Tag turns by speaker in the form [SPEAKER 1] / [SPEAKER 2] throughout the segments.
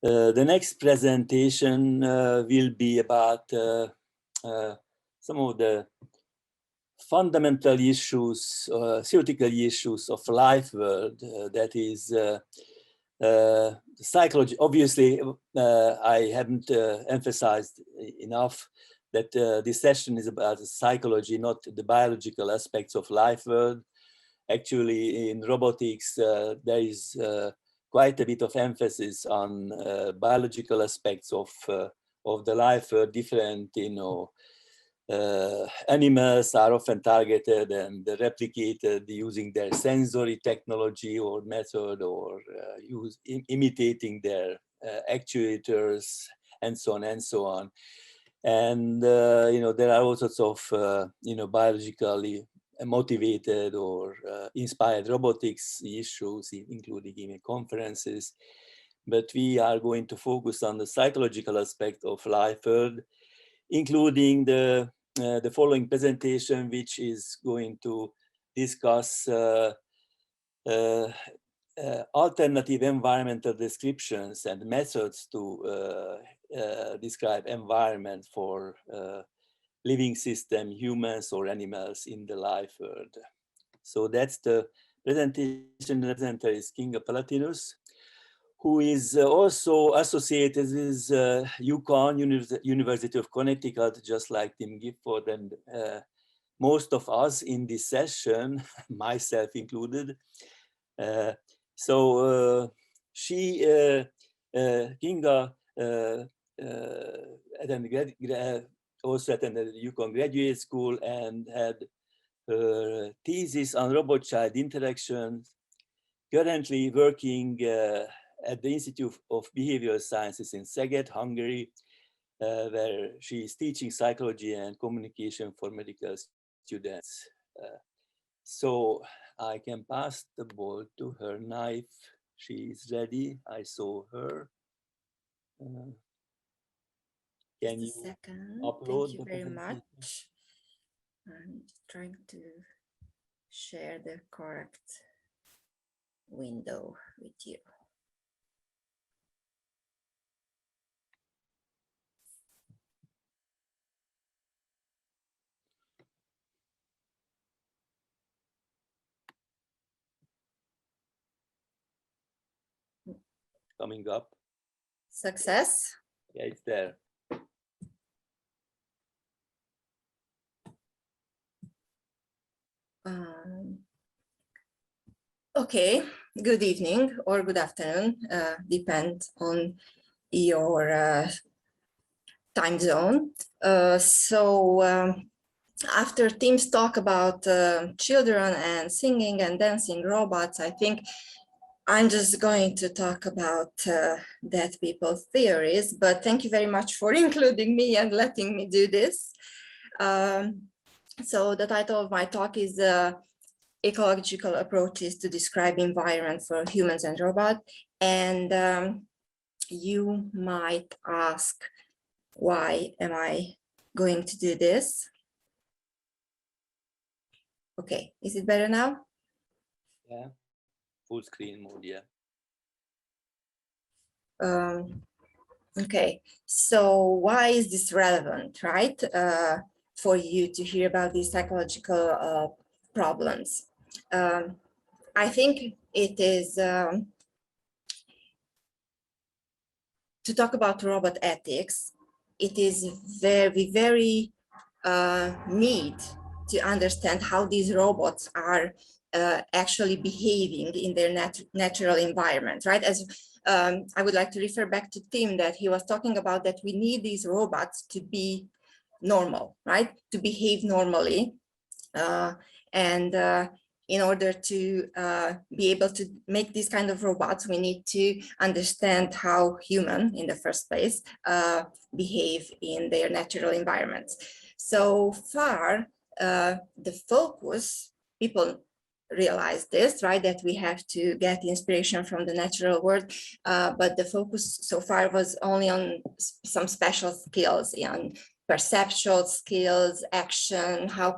[SPEAKER 1] The next presentation will be about some of the fundamental issues, theoretical issues of life world, that is psychology. Obviously, I haven't emphasized enough that this session is about psychology, not the biological aspects of life world. Actually, in robotics, there is quite a bit of emphasis on biological aspects of the life world. Different, animals are often targeted and replicated using their sensory technology or method, or imitating their actuators, and so on and so on. And there are all sorts of biologically motivated or inspired robotics issues, including even conferences. But we are going to focus on the psychological aspect of life world, including the following presentation, which is going to discuss alternative environmental descriptions and methods to describe environment for living system, humans or animals in the life world. So that's the presentation. The presenter is Kinga Palatinus, who is also associated with UConn, University of Connecticut, just like Tim Gifford and most of us in this session, myself included. Kinga also attended UConn Graduate School and had her thesis on robot-child interactions, currently working at the Institute of Behavioral Sciences in Szeged, Hungary, where she is teaching psychology and communication for medical students. So I can pass the ball to her now if she is ready. I saw her. Can you upload?
[SPEAKER 2] Thank you very much. I'm trying to share the correct window with you.
[SPEAKER 1] Coming up.
[SPEAKER 2] Success.
[SPEAKER 1] Yeah, it's there.
[SPEAKER 2] Okay, good evening or good afternoon, depends on your time zone. After Tim's talk about children and singing and dancing robots, I think I'm just going to talk about dead people theories, but thank you very much for including me and letting me do this. So the title of my talk is Ecological Approaches to Describe Environment for Humans and Robots. And you might ask, why am I going to do this? Okay, is it better now?
[SPEAKER 1] Yeah, full screen mode, yeah.
[SPEAKER 2] Okay, so why is this relevant, right? For you to hear about these psychological problems. I think it is to talk about robot ethics. It is very need to understand how these robots are actually behaving in their natural environment, right? As I would like to refer back to Tim, that he was talking about that we need these robots to be normal, right? To behave normally. In order to be able to make these kind of robots, we need to understand how humans, in the first place, behave in their natural environments. So far, the focus, people realize this, right, that we have to get inspiration from the natural world, but the focus so far was only on some special skills, on perceptual skills, action, how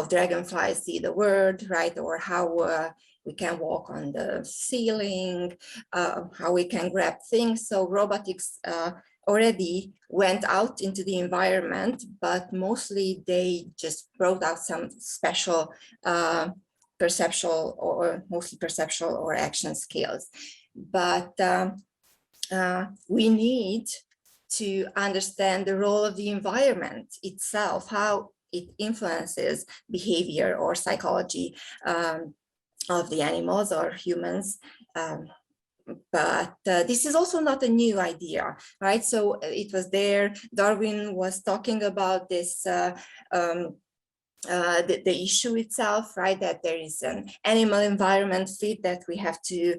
[SPEAKER 2] dragonflies see the world, right, or how we can walk on the ceiling, how we can grab things. So robotics already went out into the environment, but mostly they just brought out some special perceptual or mostly perceptual or action skills. But we need to understand the role of the environment itself, how it influences behavior or psychology of the animals or humans. But this is also not a new idea, right? So it was there. Darwin was talking about this, the issue itself, right? That there is an animal environment fit that we have to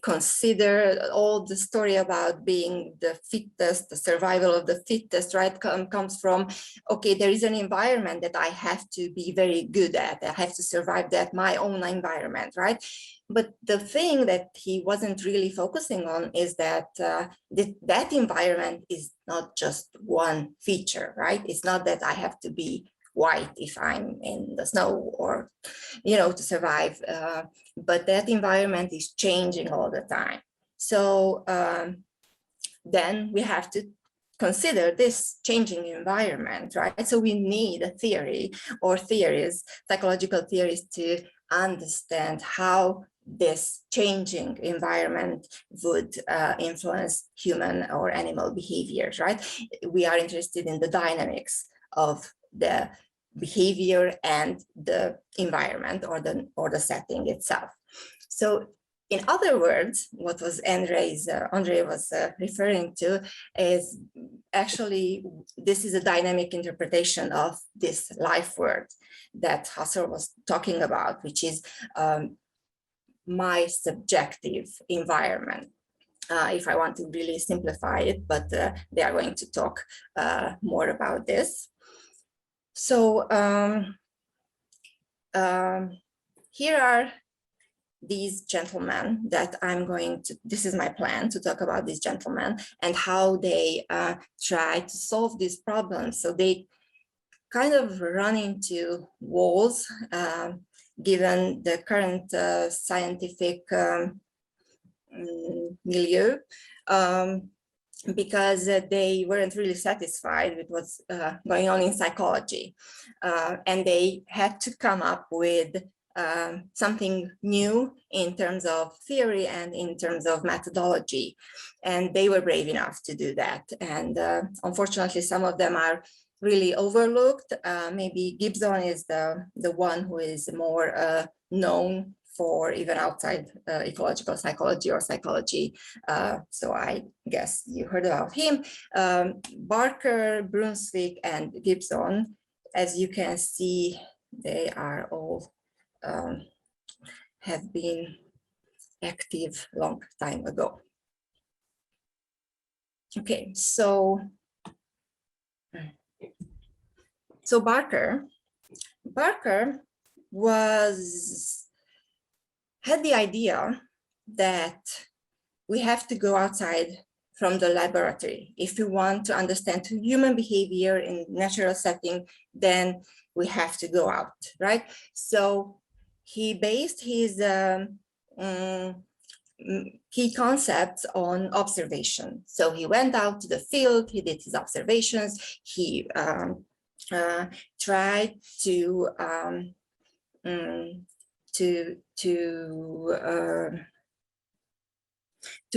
[SPEAKER 2] consider. All the story about being the fittest, the survival of the fittest, right, comes from, okay, there is an environment that I have to be very good at. I have to survive that, my own environment, right? But the thing that he wasn't really focusing on is that that environment is not just one feature, right? It's not that I have to be white if I'm in the snow or, to survive, but that environment is changing all the time. So then we have to consider this changing environment, right? So we need a theory or theories, psychological theories, to understand how this changing environment would influence human or animal behaviors, right? We are interested in the dynamics of the behavior and the environment or the setting itself. So in other words, what was Andre was referring to is actually, this is a dynamic interpretation of this life world that Husserl was talking about, which is my subjective environment, if I want to really simplify it, but they are going to talk more about this. So here are these gentlemen that I'm going to, this is my plan to talk about these gentlemen and how they try to solve these problems. So they kind of run into walls given the current scientific milieu, because they weren't really satisfied with what's going on in psychology. And they had to come up with something new in terms of theory and in terms of methodology. And they were brave enough to do that. And unfortunately, some of them are really overlooked. Maybe Gibson is the one who is more known for even outside ecological psychology or psychology. So I guess you heard about him. Barker, Brunswik, and Gibson, as you can see, they are all have been active long time ago. Okay, so Barker had the idea that we have to go outside from the laboratory. If we want to understand human behavior in natural setting, then we have to go out, right? So he based his key concepts on observation. So he went out to the field, he did his observations, he tried to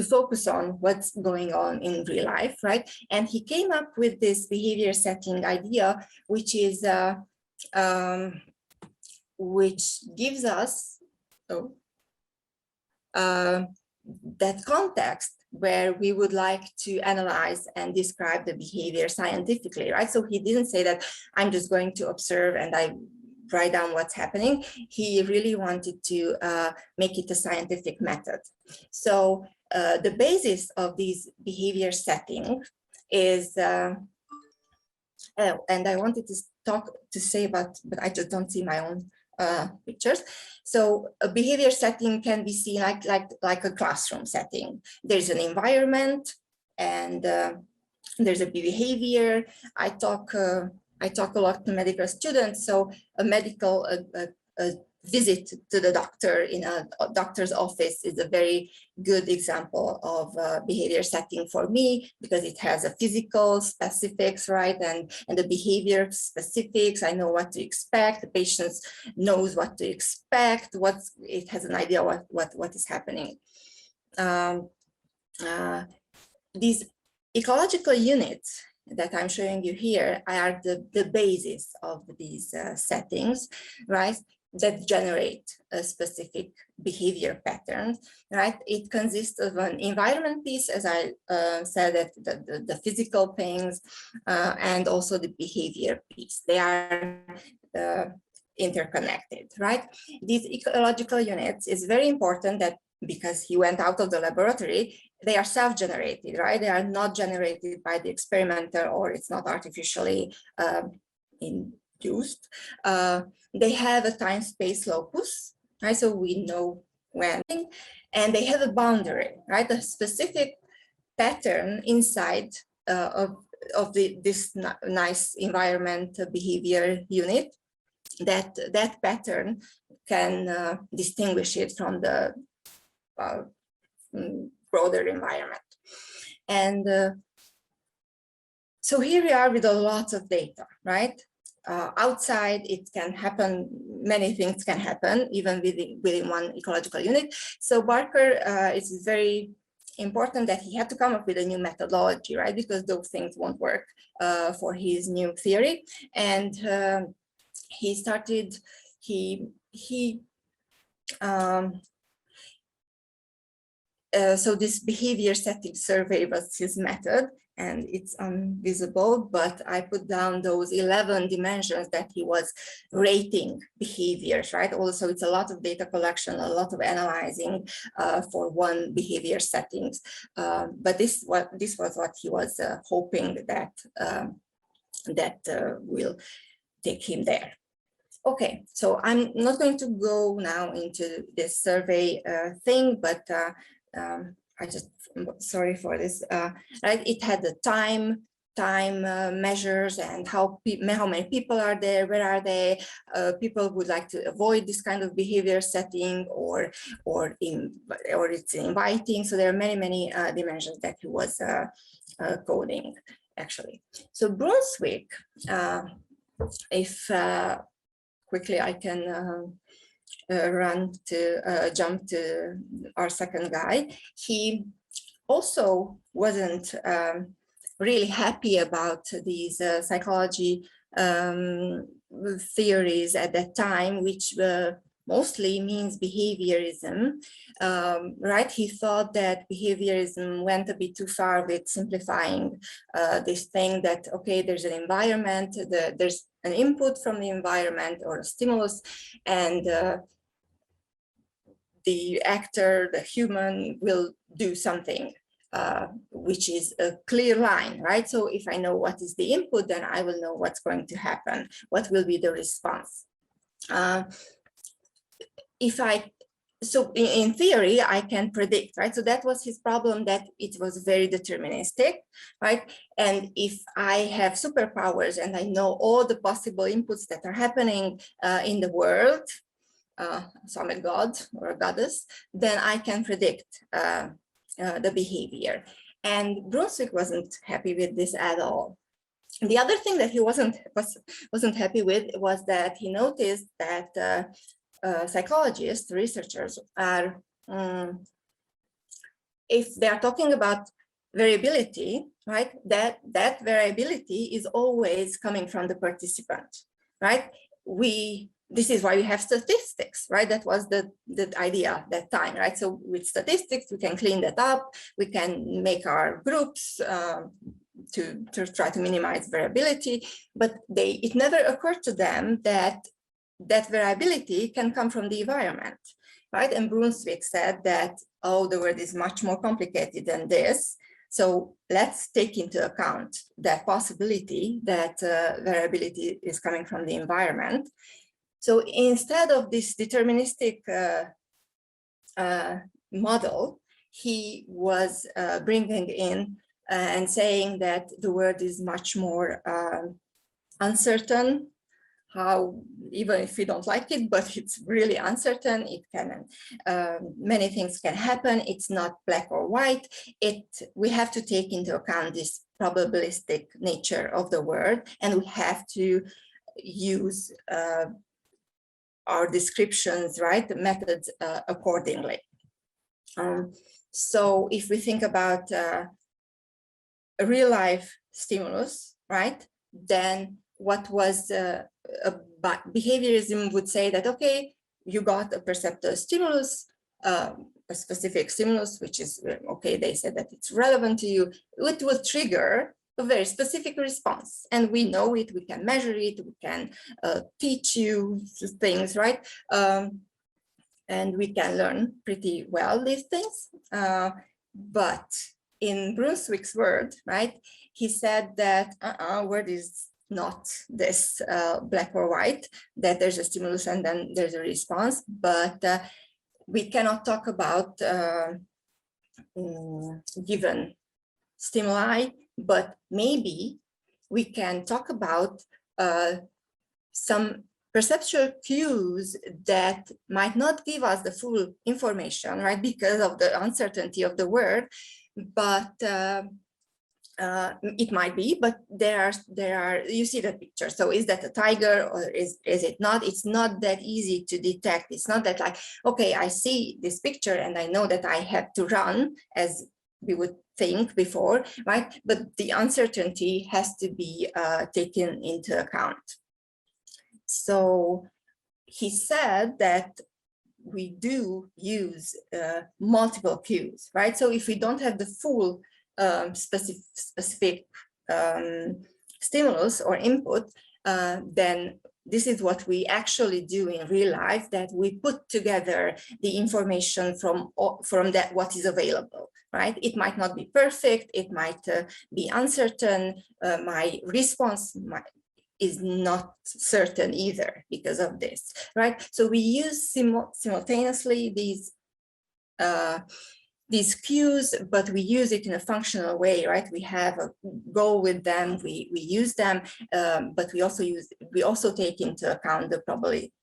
[SPEAKER 2] focus on what's going on in real life, right? And he came up with this behavior setting idea, which is which gives us that context where we would like to analyze and describe the behavior scientifically, right? So he didn't say that I'm just going to observe and I write down what's happening. He really wanted to make it a scientific method. So the basis of these behavior settings is, and I wanted to say about, but I just don't see my own pictures. So a behavior setting can be seen like a classroom setting. There's an environment and there's a behavior. I talk a lot to medical students. So a visit to the doctor in a doctor's office is a very good example of a behavior setting for me, because it has a physical specifics, right? And the behavior specifics, I know what to expect. The patient knows what to expect, it has an idea what is happening. These ecological units that I'm showing you here are the basis of these settings, right? That generate a specific behavior pattern, right? It consists of an environment piece, as I said, that the physical things, and also the behavior piece. They are interconnected, right? These ecological units is very important, that because he went out of the laboratory, they are self-generated, right? They are not generated by the experimenter, or it's not artificially induced. They have a time-space locus, right? So we know when, and they have a boundary, right? A specific pattern inside of this nice environment behavior unit, that pattern can distinguish it from the broader environment. And so here we are with a lot of data, right? Outside, it can happen, many things can happen, even within one ecological unit. So Barker, it's very important that he had to come up with a new methodology, right? Because those things won't work for his new theory. And he started, so this behavior setting survey was his method, and it's invisible, but I put down those 11 dimensions that he was rating behaviors, right? Also, it's a lot of data collection, a lot of analyzing for one behavior settings. But this was what he was hoping that will take him there. Okay, so I'm not going to go now into this survey thing, but I just, sorry for this, right? It had the time measures and how many people are there, where are they? People would like to avoid this kind of behavior setting, or it's inviting. So there are many dimensions that he was coding, actually. So Brunswik, if quickly I can jump to our second guy. He also wasn't really happy about these psychology theories at that time, which mostly means behaviorism, right? He thought that behaviorism went a bit too far with simplifying this thing that, okay, there's an environment, there's an input from the environment or a stimulus, and the actor, the human, will do something, which is a clear line, right? So if I know what is the input, then I will know what's going to happen, what will be the response. So in theory, I can predict, right? So that was his problem, that it was very deterministic, right? And if I have superpowers and I know all the possible inputs that are happening in the world, so I'm a god or a goddess, then I can predict the behavior. And Brunswik wasn't happy with this at all. The other thing that he wasn't happy with was that he noticed that psychologists, researchers are, if they are talking about variability, right, that variability is always coming from the participant, right? This is why we have statistics, right? That was the idea at that time, right? So with statistics, we can clean that up. We can make our groups to try to minimize variability, but it never occurred to them that variability can come from the environment, right? And Brunswik said that, oh, the world is much more complicated than this. So let's take into account that possibility that variability is coming from the environment. So instead of this deterministic model, he was bringing in and saying that the world is much more uncertain, how, even if we don't like it, but it's really uncertain. It can, many things can happen. It's not black or white. We have to take into account this probabilistic nature of the word, and we have to use our descriptions, right, the methods accordingly. So if we think about a real life stimulus, right, then what was behaviorism would say that, okay, you got a perceptual stimulus, a specific stimulus, which is, okay, they said that it's relevant to you, it will trigger a very specific response. And we know it, we can measure it, we can teach you things, right? And we can learn pretty well these things. But in Brunswik's word, right, he said that word is not this black or white, that there's a stimulus and then there's a response, but we cannot talk about given stimuli, but maybe we can talk about some perceptual cues that might not give us the full information, right, because of the uncertainty of the word, but it might be, but there are, you see the picture. So is that a tiger or is it not? It's not that easy to detect. It's not that like, okay, I see this picture and I know that I have to run, as we would think before, right? But the uncertainty has to be taken into account. So he said that we do use multiple cues, right? So if we don't have the full specific stimulus or input, then this is what we actually do in real life, that we put together the information from that what is available, right? It might not be perfect, it might be uncertain, my response is not certain either because of this, right? So we use simultaneously these cues, but we use it in a functional way, right? We have a goal with them, we use them, but we also take into account the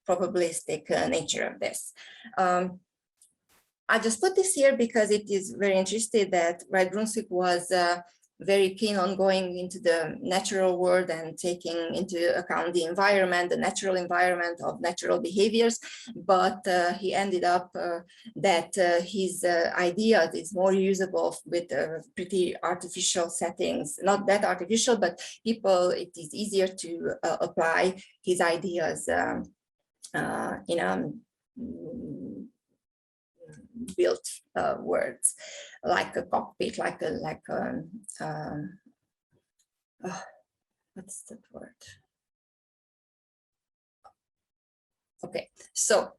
[SPEAKER 2] probabilistic nature of this. I just put this here because it is very interesting that, right, Brunswik was very keen on going into the natural world and taking into account the environment, the natural environment of natural behaviors. But he ended up that his idea is more usable with pretty artificial settings, not that artificial, but people, it is easier to apply his ideas in built words, like a cockpit, what's that word? Okay, so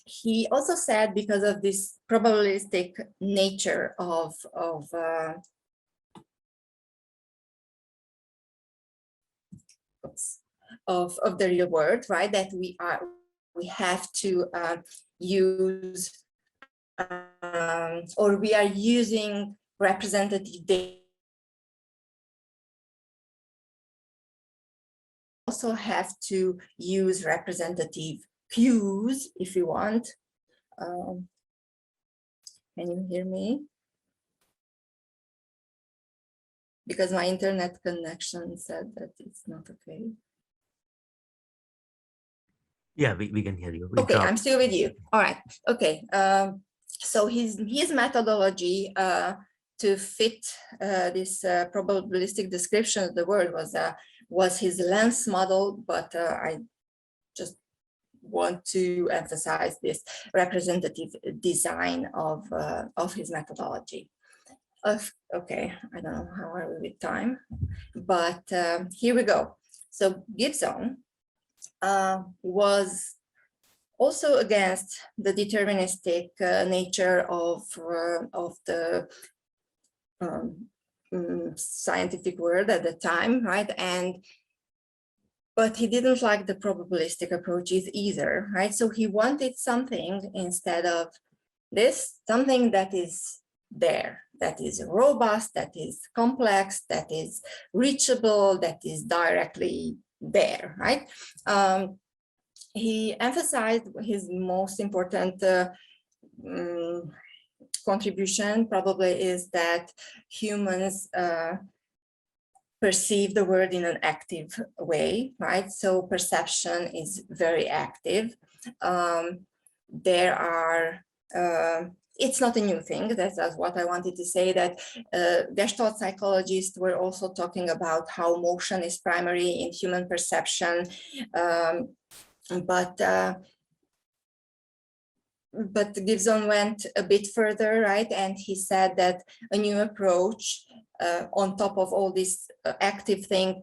[SPEAKER 2] he also said, because of this probabilistic nature of the real world, right, that we have to use or we are using representative data. Also have to use representative cues if you want. Can you hear me? Because my internet connection said that it's not okay.
[SPEAKER 3] Yeah, we can hear you.
[SPEAKER 2] Okay, I'm still with you. All right. Okay. So his methodology to fit this probabilistic description of the word was his lens model, but I just want to emphasize this representative design of his methodology. Okay, I don't know how are we with time, but here we go. So Gibson was also against the deterministic nature of the scientific world at the time, right? But he didn't like the probabilistic approaches either, right? So he wanted something instead of this, something that is there, that is robust, that is complex, that is reachable, that is directly there, right? He emphasized his most important contribution probably is that humans perceive the world in an active way, right? So perception is very active. There are, it's not a new thing, that's what I wanted to say, that Gestalt psychologists were also talking about how motion is primary in human perception, but Gibson went a bit further, right? And he said that a new approach on top of all this active thing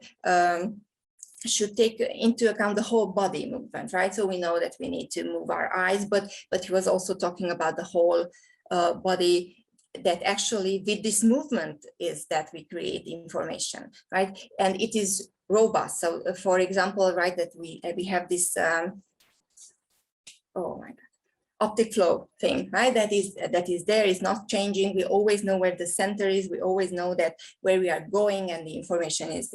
[SPEAKER 2] should take into account the whole body movement, right? So we know that we need to move our eyes, but he was also talking about the whole body, that actually with this movement is that we create information, right? And it is robust. So for example, right, that we have this, oh my God, optic flow thing, right? That is there, is not changing. We always know where the center is. We always know that where we are going, and the information is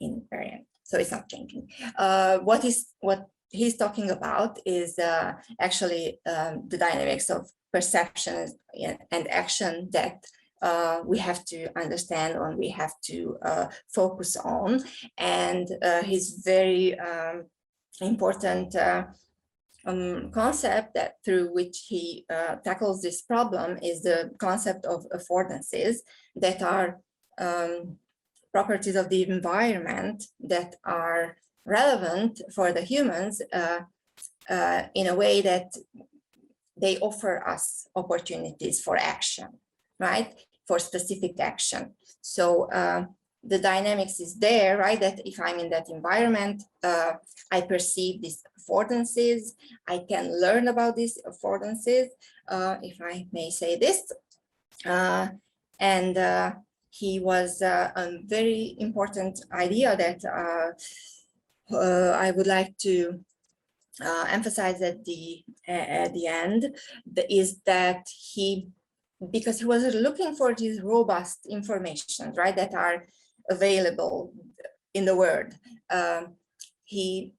[SPEAKER 2] invariant. So it's not changing. What he's talking about is actually the dynamics of perception and action that we have to understand, and we have to focus on. And his very important concept that through which he tackles this problem is the concept of affordances, that are properties of the environment that are relevant for the humans in a way that they offer us opportunities for action, right? For specific action. So the dynamics is there, right? That if I'm in that environment, I perceive these affordances, I can learn about these affordances, if I may say this. And he was a very important idea that I would like to emphasize at the end, is that because he was looking for these robust information, right, that are available in the world. His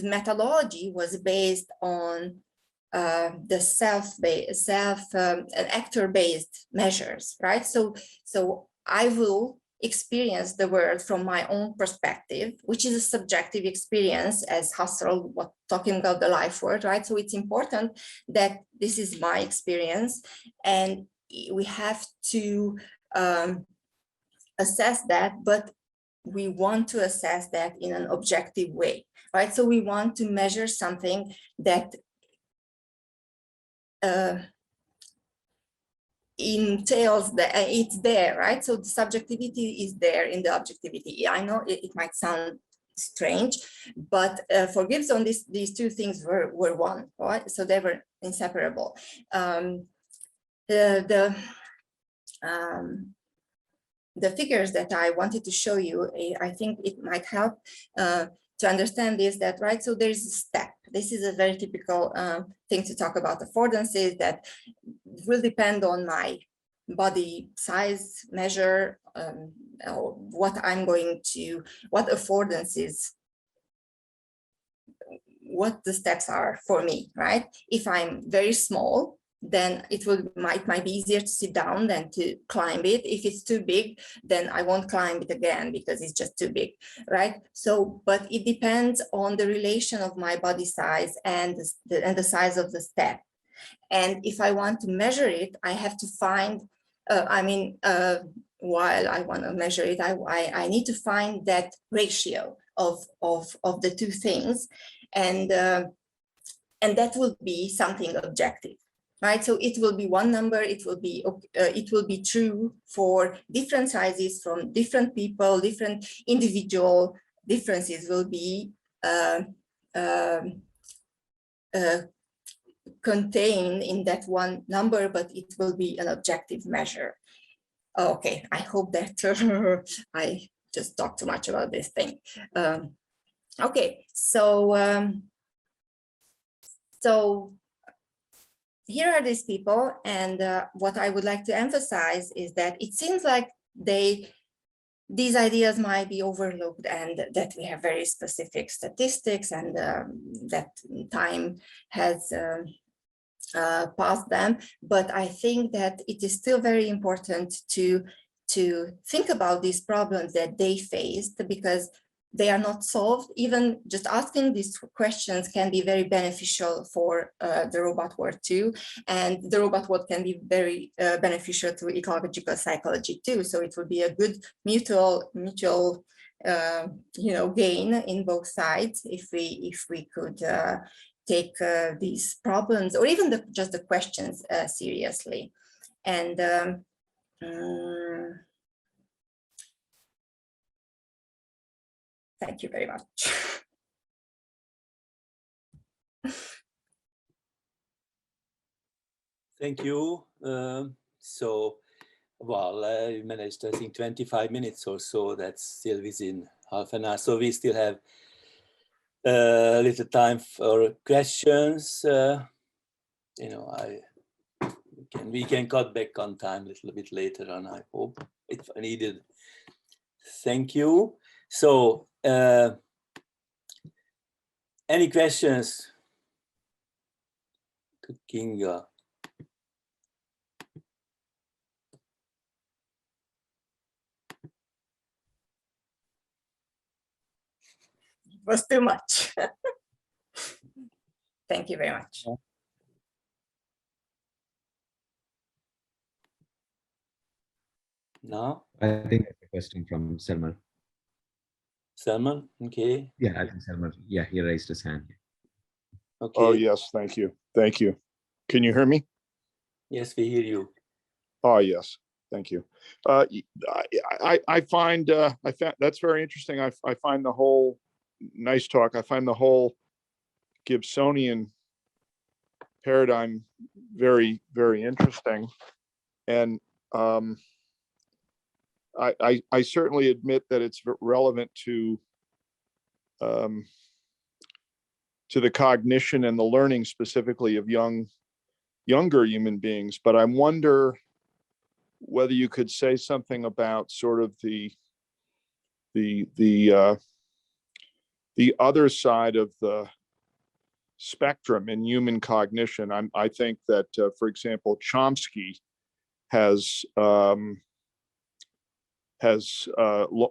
[SPEAKER 2] methodology was based on the actor-based measures, right? So I will experience the world from my own perspective, which is a subjective experience, as Husserl was talking about the life world, right? So it's important that this is my experience, and we have to assess that, but we want to assess that in an objective way, right? So we want to measure something that entails that it's there, right? So the subjectivity is there in the objectivity. I know it might sound strange, but for Gibson, these two things were one, right? So they were inseparable. The figures that I wanted to show you, I think it might help to understand this, that, right? So there's a step. This is a very typical thing to talk about affordances that will depend on my body size measure, or what I'm going to, what affordances, what the steps are for me, right? If I'm very small, then it might be easier to sit down than to climb it. If it's too big, then I won't climb it again because it's just too big, right? So, but it depends on the relation of my body size and the size of the step. And if I want to measure it, I have to find, while I want to measure it, I need to find that ratio of the two things, and that will be something objective. Right, so it will be one number. It will be true for different sizes from different people. Different individual differences will be contained in that one number, but it will be an objective measure. Okay, I hope that I just talked too much about this thing. Okay, so here are these people, and what I would like to emphasize is that it seems like they these ideas might be overlooked, and that we have very specific statistics, and that time has past them. But I think that it is still very important to think about these problems that they faced, because they are not solved. Even just asking these questions can be very beneficial for the robot world too, and the robot world can be very beneficial to ecological psychology too. So it would be a good mutual gain in both sides if we could take these problems, or even just the questions, seriously. And thank you very much.
[SPEAKER 1] Thank you. Well, I managed, I think, 25 minutes or so. That's still within half an hour. So we still have a little time for questions. We can cut back on time a little bit later on, I hope, if needed. Thank you. So, any questions to Kinga?
[SPEAKER 2] It was too much. Thank you very much.
[SPEAKER 1] No?
[SPEAKER 4] I think that's a question from Salman.
[SPEAKER 1] Salman, okay.
[SPEAKER 4] Yeah, I think Salman. Yeah, he raised his hand.
[SPEAKER 1] Okay.
[SPEAKER 5] Oh, yes, thank you. Thank you. Can you hear me?
[SPEAKER 1] Yes, we hear you.
[SPEAKER 5] Oh, yes, thank you. I find that's very interesting. I find the whole, nice talk. I find the whole Gibsonian paradigm very, very interesting. And I certainly admit that it's relevant to the cognition and the learning specifically of younger human beings. But I wonder whether you could say something about sort of the other side of the spectrum in human cognition. I think that, for example, Chomsky has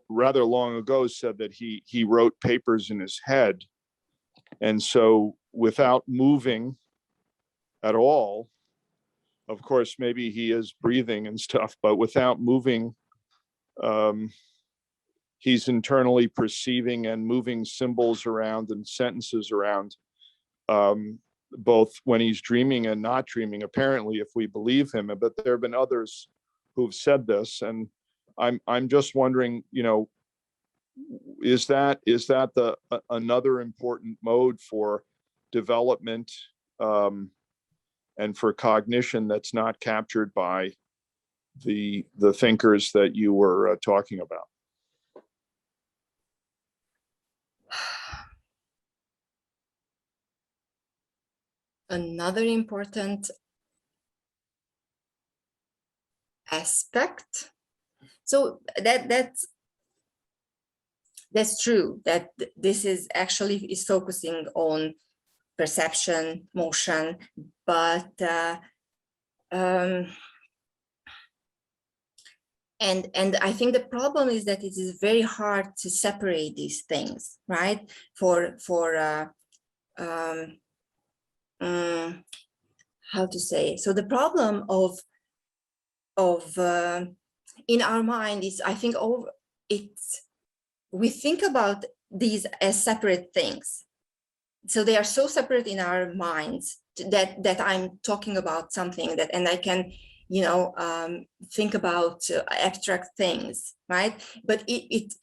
[SPEAKER 5] rather long ago said that he wrote papers in his head, and so without moving at all, of course, maybe he is breathing and stuff, but without moving, he's internally perceiving and moving symbols around and sentences around, both when he's dreaming and not dreaming, apparently, if we believe him. But there have been others who've said this, and I'm just wondering, is that another important mode for development and for cognition that's not captured by the thinkers that you were talking about?
[SPEAKER 2] Another important aspect. So that's true, that this is actually focusing on perception, motion, but and I think the problem is that it is very hard to separate these things, right? How to say? So the problem of in our mind is, I think, we think about these as separate things. So they are so separate in our minds that I'm talking about something that, and I can, think about abstract things, right? But it's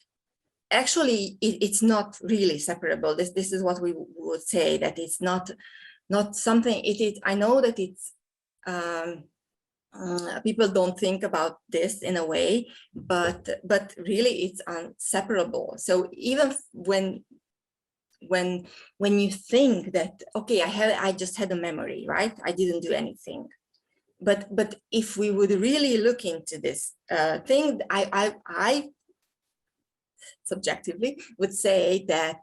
[SPEAKER 2] not really separable. This is what we would say, that it's not something. I know that it's people don't think about this in a way, but really it's inseparable. So even when you think that, okay, I just had a memory, right? I didn't do anything. But if we would really look into this thing, I subjectively, would say that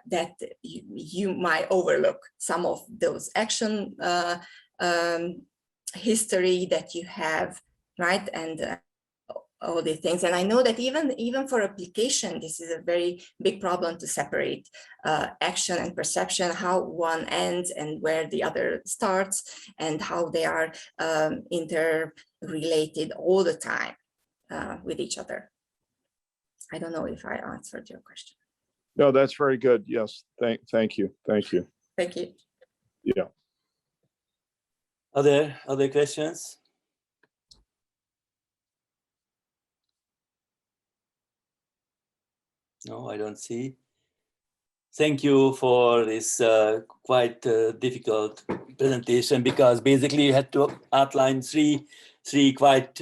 [SPEAKER 2] that you might overlook some of those action history that you have, right? And all these things. And I know that even for application, this is a very big problem to separate action and perception, how one ends and where the other starts, and how they are interrelated all the time with each other. I don't know if I answered your question.
[SPEAKER 5] No, that's very good. Yes, thank you.
[SPEAKER 2] Thank you.
[SPEAKER 5] Yeah.
[SPEAKER 1] Other questions? No, I don't see. Thank you for this quite difficult presentation, because basically you had to outline three quite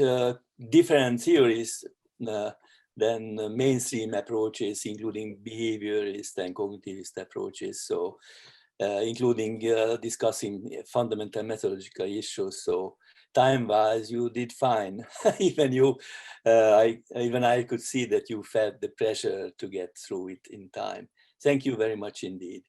[SPEAKER 1] different theories than mainstream approaches, including behaviorist and cognitivist approaches. So including discussing fundamental methodological issues. So time-wise, you did fine. Even I could see that you felt the pressure to get through it in time. Thank you very much indeed.